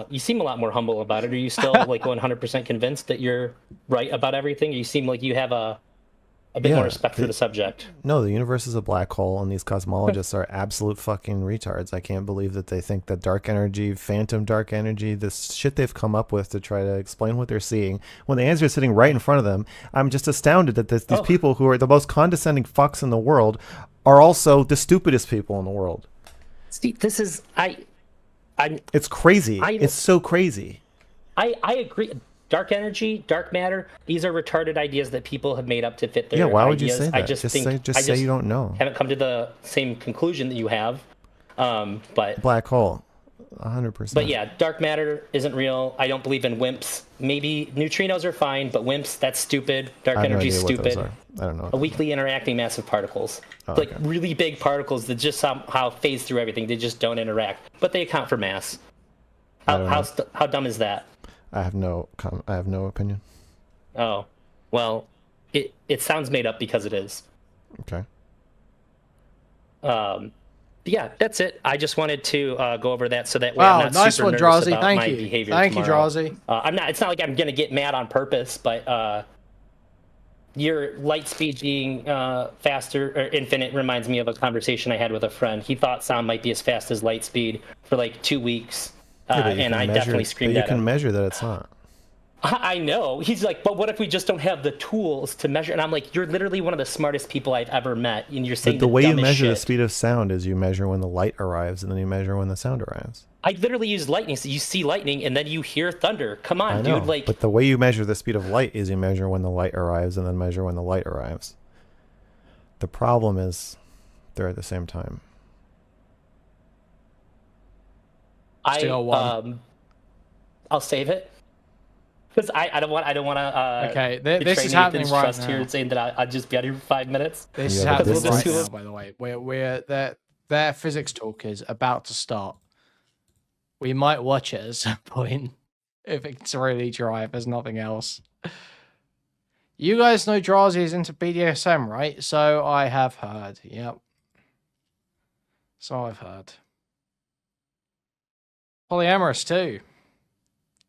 You seem a lot more humble about it. Are you still like 100% convinced that you're right about everything? You seem like you have a bit more respect for the subject. No, the universe is a black hole, and these cosmologists are absolute fucking retards. I can't believe that they think that dark energy, phantom dark energy, this shit they've come up with to try to explain what they're seeing, when the answer is sitting right in front of them. I'm just astounded that these people who are the most condescending fucks in the world are also the stupidest people in the world. See, this is... It's crazy. It's so crazy. I agree. Dark energy, dark matter, these are retarded ideas that people have made up to fit their ideas. Yeah, why would you say that? I just say you don't know. Haven't come to the same conclusion that you have. But black hole, 100%. But yeah, dark matter isn't real. I don't believe in WIMPs. Maybe neutrinos are fine, but WIMPs, that's stupid. Dark energy is stupid. I don't know. A weakly interacting massive particles. Like really big particles that just somehow phase through everything. They just don't interact. But they account for mass. How dumb is that? I have no opinion. Oh, well, it sounds made up because it is. Okay. Yeah, that's it. I just wanted to go over that so that way I'm not nice super one, nervous Drazi. about Thank my you. behavior Thank tomorrow. you, Drazi. I'm not. It's not like I'm gonna get mad on purpose, but your light speed being faster or infinite reminds me of a conversation I had with a friend. He thought sound might be as fast as light speed for like 2 weeks, and I definitely screamed at him. You can measure that it's not. I know. He's like, but what if we just don't have the tools to measure? And I'm like, you're literally one of the smartest people I've ever met, and you're saying the way you measure shit. the speed of sound is you measure when the light arrives, and then you measure when the sound arrives. I literally use lightning. So you see lightning, and then you hear thunder. Come on, dude. Like, but the way you measure the speed of light is you measure when the light arrives, and then measure when the light arrives. The problem is they're at the same time. I'll save it. Because I don't want to. Okay, this is happening right now. Here saying that I'll just be out here for 5 minutes. This is happening right now, by the way. Their physics talk is about to start. We might watch it at some point if it's really dry. If there's nothing else. You guys know Drazi is into BDSM, right? So I have heard. Yep. So I've heard. Polyamorous too.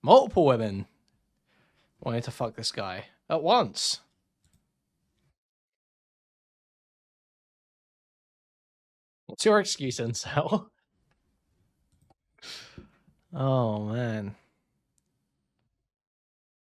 Multiple women wanted to fuck this guy at once. What's your excuse, Incel? Oh, man.